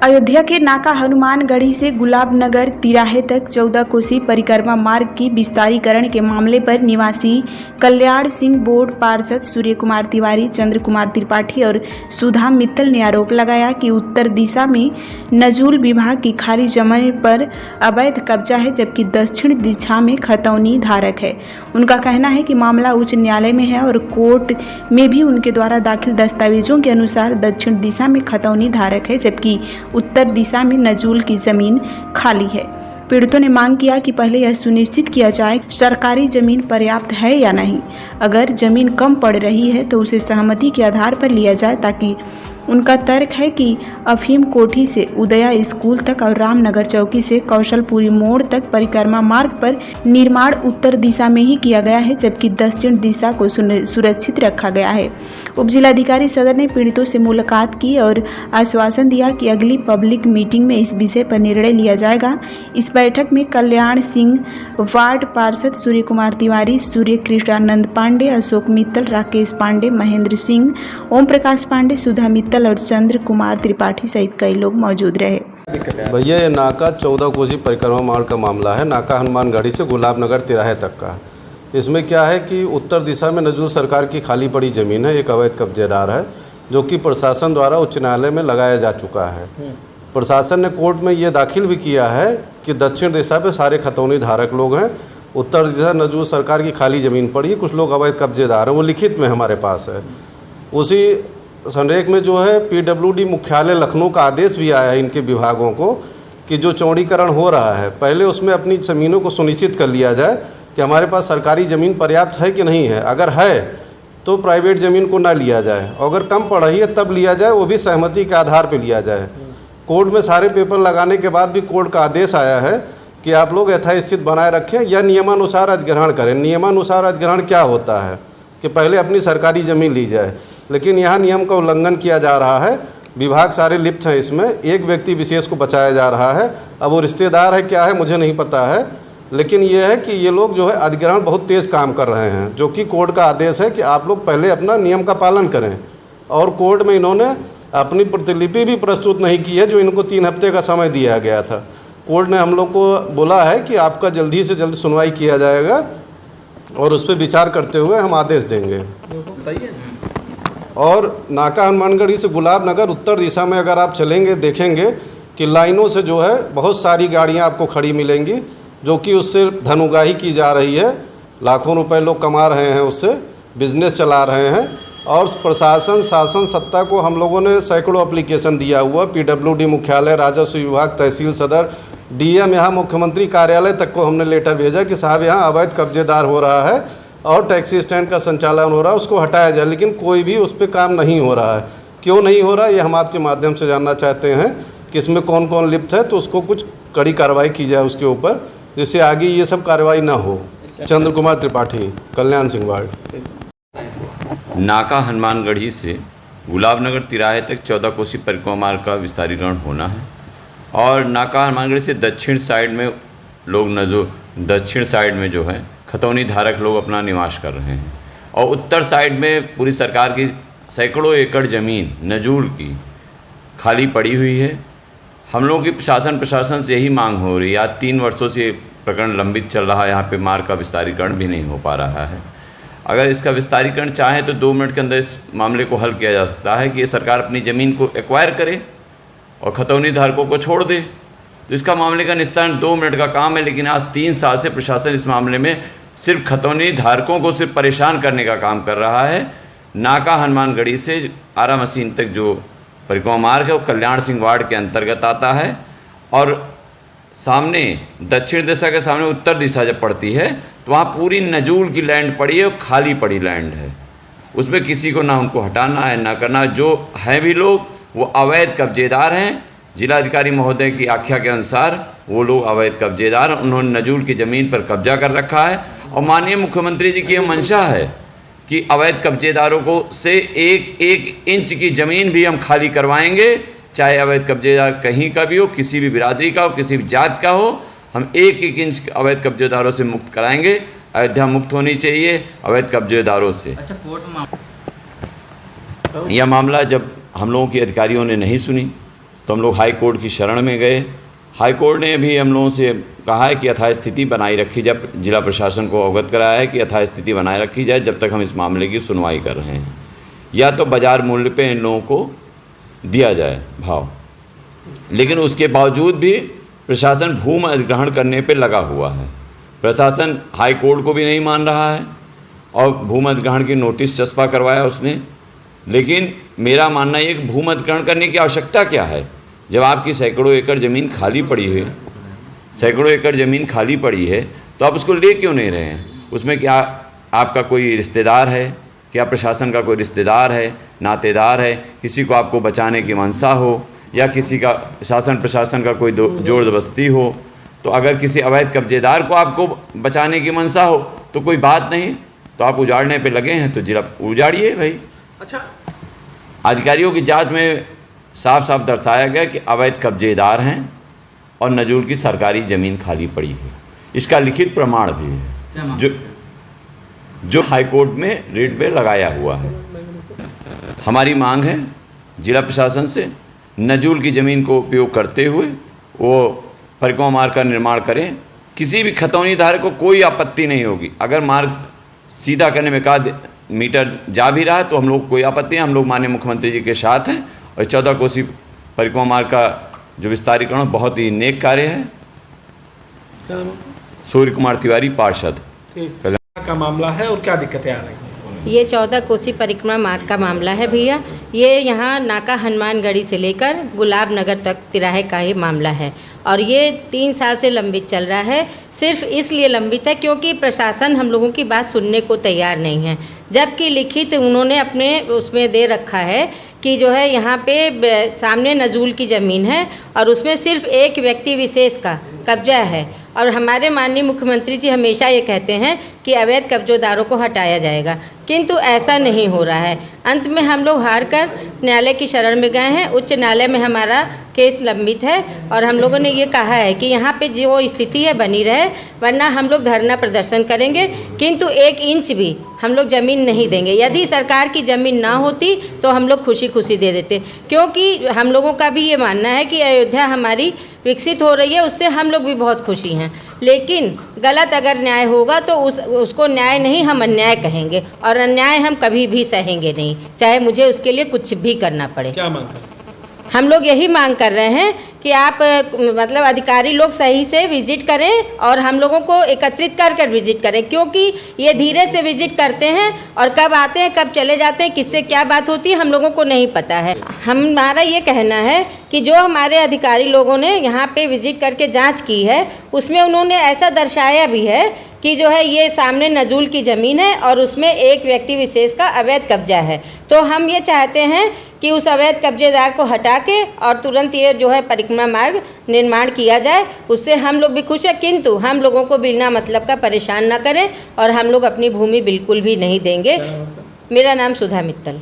अयोध्या के नाका हनुमानगढ़ी से गुलाबनगर तिराहे तक 14 कोसी परिक्रमा मार्ग की विस्तारीकरण के मामले पर निवासी कल्याण सिंह बोर्ड पार्षद सूर्य कुमार तिवारी, चंद्र कुमार त्रिपाठी और सुधा मित्तल ने आरोप लगाया कि उत्तर दिशा में नजूल विभाग की खाली जमीन पर अवैध कब्जा है, जबकि दक्षिण दिशा में खतौनी धारक है। उनका कहना है कि मामला उच्च न्यायालय में है और कोर्ट में भी उनके द्वारा दाखिल दस्तावेजों के अनुसार दक्षिण दिशा में खतौनी धारक है, जबकि उत्तर दिशा में नजूल की जमीन खाली है। पीड़ितों ने मांग किया कि पहले यह सुनिश्चित किया जाए सरकारी जमीन पर्याप्त है या नहीं। अगर जमीन कम पड़ रही है तो उसे सहमति के आधार पर लिया जाए, ताकि उनका तर्क है कि अफीम कोठी से उदया स्कूल तक और रामनगर चौकी से कौशलपुरी मोड़ तक परिक्रमा मार्ग पर निर्माण उत्तर दिशा में ही किया गया है, जबकि दक्षिण दिशा को सुरक्षित रखा गया है। उप जिलाधिकारी सदर ने पीड़ितों से मुलाकात की और आश्वासन दिया कि अगली पब्लिक मीटिंग में इस विषय पर निर्णय लिया जाएगा। इस बैठक में कल्याण सिंह वार्ड पार्षद सूर्य कुमार तिवारी, सूर्य कृष्णानंद पांडे, अशोक मित्तल, राकेश पांडे, महेंद्र सिंह, ओम प्रकाश पांडे, सुधा मित्तल और चंद्र कुमार त्रिपाठी सहित कई लोग मौजूद रहे। भैया, ये नाका 14 कोसी परिक्रमा मार्ग का मामला है, नाका हनुमानगढ़ी से गुलाबनगर तिराहे तक का। इसमें क्या है कि उत्तर दिशा में नजूल सरकार की खाली पड़ी ज़मीन है, एक अवैध कब्जेदार है, जो कि प्रशासन द्वारा उच्च न्यायालय में लगाया जा चुका है। प्रशासन ने कोर्ट में ये दाखिल भी किया है कि दक्षिण दिशा पे सारे खतौनी धारक लोग हैं, उत्तर दिशा नजूल सरकार की खाली ज़मीन पड़ी है, कुछ लोग अवैध कब्जेदार हैं, वो लिखित में हमारे पास है। उसी संरेख में जो है पीडब्ल्यूडी मुख्यालय लखनऊ का आदेश भी आया है इनके विभागों को कि जो चौड़ीकरण हो रहा है, पहले उसमें अपनी ज़मीनों को सुनिश्चित कर लिया जाए कि हमारे पास सरकारी ज़मीन पर्याप्त है कि नहीं है। अगर है तो प्राइवेट ज़मीन को ना लिया जाए, और अगर कम पड़ रही है तब लिया जाए, वो भी सहमति के आधार पर लिया जाए। कोर्ट में सारे पेपर लगाने के बाद भी कोर्ट का आदेश आया है कि आप लोग यथास्थिति बनाए रखें या नियमानुसार अधिग्रहण करें। नियमानुसार अधिग्रहण क्या होता है कि पहले अपनी सरकारी ज़मीन ली जाए, लेकिन यहाँ नियम का उल्लंघन किया जा रहा है। विभाग सारे लिप्त हैं इसमें, एक व्यक्ति विशेष को बचाया जा रहा है। अब वो रिश्तेदार है क्या है मुझे नहीं पता है, लेकिन ये है कि ये लोग जो है अधिग्रहण बहुत तेज़ काम कर रहे हैं, जो कि कोर्ट का आदेश है कि आप लोग पहले अपना नियम का पालन करें। और कोर्ट में इन्होंने अपनी प्रतिलिपि भी प्रस्तुत नहीं की है, जो इनको 3 हफ्ते का समय दिया गया था। कोर्ट ने हम लोग को बोला है कि आपका जल्दी से जल्द सुनवाई किया जाएगा और उस पर विचार करते हुए हम आदेश देंगे। और नाका हनुमानगढ़ी से गुलाबनगर उत्तर दिशा में अगर आप चलेंगे, देखेंगे कि लाइनों से जो है बहुत सारी गाड़ियां आपको खड़ी मिलेंगी, जो कि उससे धन उगाही की जा रही है। लाखों रुपए लोग कमा रहे हैं, उससे बिजनेस चला रहे हैं। और प्रशासन शासन सत्ता को हम लोगों ने सैकड़ों एप्लीकेशन दिया हुआ, पीडब्ल्यूडी मुख्यालय, राजस्व विभाग, तहसील सदर, डीएम, यहाँ मुख्यमंत्री कार्यालय तक को हमने लेटर भेजा कि साहब यहाँ अवैध कब्जेदार हो रहा है और टैक्सी स्टैंड का संचालन हो रहा है, उसको हटाया जाए। लेकिन कोई भी उस पर काम नहीं हो रहा है। क्यों नहीं हो रहा है ये हम आपके माध्यम से जानना चाहते हैं कि इसमें कौन कौन लिप्त है, तो उसको कुछ कड़ी कार्रवाई की जाए उसके ऊपर, जिससे आगे ये सब कार्रवाई ना हो। चंद्र कुमार त्रिपाठी, कल्याण सिंह वार्ड। नाका हनुमानगढ़ी से गुलाबनगर तिराहे तक 14 कोसी परिक्रमा मार्ग का विस्तारीकरण होना है, और नाका हनुमानगढ़ी से दक्षिण साइड में लोग दक्षिण साइड में जो है खतौनी धारक लोग अपना निवास कर रहे हैं, और उत्तर साइड में पूरी सरकार की सैकड़ों एकड़ ज़मीन नजूल की खाली पड़ी हुई है। हम लोगों की प्रशासन से यही मांग हो रही है। आज 3 वर्षों से प्रकरण लंबित चल रहा है, यहाँ पे मार्ग का विस्तारीकरण भी नहीं हो पा रहा है। अगर इसका विस्तारीकरण चाहे तो 2 मिनट के अंदर इस मामले को हल किया जा सकता है कि ये सरकार अपनी ज़मीन को एक्वायर करे और खतौनी धारकों को छोड़ दे। तो इसका मामले का निस्तारण 2 मिनट का काम है, लेकिन आज 3 साल से प्रशासन इस मामले में सिर्फ खतौनी धारकों को सिर्फ परेशान करने का काम कर रहा है। नाका हनुमानगढ़ी से आरा मशीन तक जो परिक्रमा मार्ग है वो कल्याण सिंह वार्ड के अंतर्गत आता है, और सामने दक्षिण दिशा के सामने उत्तर दिशा जब पड़ती है तो वहाँ पूरी नजूल की लैंड पड़ी है और खाली पड़ी लैंड है। उसमें किसी को ना उनको हटाना है ना करना। जो हैं भी लोग वो अवैध कब्जेदार हैं। जिलाधिकारी महोदय की आख्या के अनुसार वो लोग अवैध कब्जेदार, उन्होंने नजूल की ज़मीन पर कब्जा कर रखा है। और माननीय मुख्यमंत्री जी की यह मंशा है कि अवैध कब्जेदारों को से एक इंच की ज़मीन भी हम खाली करवाएंगे, चाहे अवैध कब्जेदार कहीं का भी हो, किसी भी बिरादरी का हो, किसी भी जात का हो, हम एक इंच अवैध कब्जेदारों से मुक्त कराएंगे। अयोध्या मुक्त होनी चाहिए अवैध कब्जेदारों से। अच्छा, कोर्ट यह मामला जब हम लोगों के अधिकारियों ने नहीं सुनी तो हम लोग हाई कोर्ट की शरण में गए। हाई कोर्ट ने भी हम लोगों से कहा है कि यथास्थिति बनाई रखी जाए, जिला प्रशासन को अवगत कराया है कि यथास्थिति बनाए रखी जाए जब तक हम इस मामले की सुनवाई कर रहे हैं, या तो बाज़ार मूल्य पे इन लोगों को दिया जाए भाव। लेकिन उसके बावजूद भी प्रशासन भूमि अधिग्रहण करने पे लगा हुआ है। प्रशासन हाई कोर्ट को भी नहीं मान रहा है और भूमि अधिग्रहण की नोटिस चस्पा करवाया उसने। लेकिन मेरा मानना ये कि भूमि अधिग्रहण करने की आवश्यकता क्या है जब आपकी सैकड़ों एकड़ ज़मीन खाली पड़ी है, सैकड़ों एकड़ ज़मीन खाली पड़ी है, तो आप उसको ले क्यों नहीं रहे हैं? उसमें क्या आपका कोई रिश्तेदार है? क्या प्रशासन का कोई रिश्तेदार है, नातेदार है, किसी को आपको बचाने की मंशा हो, या किसी का शासन प्रशासन का कोई जोर जबरदस्ती हो? तो अगर किसी अवैध कब्जेदार को आपको बचाने की मंशा हो तो कोई बात नहीं, तो आप उजाड़ने पे लगे हैं तो जिला उजाड़िए भाई। अच्छा, अधिकारियों की जांच में साफ साफ दर्शाया गया कि अवैध कब्जेदार हैं और नजूल की सरकारी ज़मीन खाली पड़ी है। इसका लिखित प्रमाण भी है जो हाई कोर्ट में रेट पे लगाया हुआ है। हमारी मांग है जिला प्रशासन से, नजूल की ज़मीन को उपयोग करते हुए वो परिक्रमा मार्ग का निर्माण करें। किसी भी खतौनी धारक को कोई आपत्ति नहीं होगी। अगर मार्ग सीधा करने में का मीटर जा भी रहा है तो हम लोग कोई आपत्ति नहीं, हम लोग माननीय मुख्यमंत्री जी के साथ हैं। और 14 कोसी परिक्रमा मार्ग का जो विस्तारीकरण बहुत ही नेक कार्य है। क्या नाम है? सूर्य कुमार तिवारी, पार्षद। ठीक का मामला है और क्या दिक्कतें आ रही हैं? ये 14 कोसी परिक्रमा मार्ग का मामला है भैया। ये यहाँ नाका हनुमानगढ़ी से लेकर गुलाब नगर तक तिराहे का ही मामला है और ये 3 साल से लंबित चल रहा है। सिर्फ इसलिए लंबित है क्योंकि प्रशासन हम लोगों की बात सुनने को तैयार नहीं है, जबकि लिखित उन्होंने अपने उसमें दे रखा है कि जो है यहाँ पे सामने नजूल की ज़मीन है और उसमें सिर्फ एक व्यक्ति विशेष का कब्जा है। और हमारे माननीय मुख्यमंत्री जी हमेशा ये कहते हैं कि अवैध कब्जोदारों को हटाया जाएगा, किंतु ऐसा नहीं हो रहा है। अंत में हम लोग हार कर न्यायालय की शरण में गए हैं। उच्च न्यायालय में हमारा केस लंबित है और हम लोगों ने ये कहा है कि यहाँ पे जो स्थिति है बनी रहे, वरना हम लोग धरना प्रदर्शन करेंगे, किंतु 1 इंच भी हम लोग ज़मीन नहीं देंगे। यदि सरकार की ज़मीन ना होती तो हम लोग खुशी खुशी दे देते, क्योंकि हम लोगों का भी ये मानना है कि अयोध्या हमारी विकसित हो रही है, उससे हम लोग भी बहुत खुशी हैं। लेकिन गलत अगर न्याय होगा तो उसको न्याय नहीं, हम अन्याय कहेंगे और अन्याय हम कभी भी सहेंगे नहीं, चाहे मुझे उसके लिए कुछ भी करना पड़े। क्या मांग कर? हम लोग यही मांग कर रहे हैं कि आप मतलब अधिकारी लोग सही से विजिट करें और हम लोगों को एकत्रित कर विजिट करें, क्योंकि ये धीरे से विजिट करते हैं और कब आते हैं कब चले जाते हैं, किससे क्या बात होती है हम लोगों को नहीं पता है। हमारा ये कहना है कि जो हमारे अधिकारी लोगों ने यहाँ पे विजिट करके जांच की है उसमें उन्होंने ऐसा दर्शाया भी है कि जो है ये सामने नजूल की ज़मीन है और उसमें एक व्यक्ति विशेष का अवैध कब्जा है। तो हम ये चाहते हैं कि उस अवैध कब्जेदार को हटा के और तुरंत ये जो है परिक्रमा मार्ग निर्माण किया जाए, उससे हम लोग भी खुश हैं। किंतु हम लोगों को बिना मतलब का परेशान ना करें और हम लोग अपनी भूमि बिल्कुल भी नहीं देंगे। मेरा नाम सुधा मित्तल।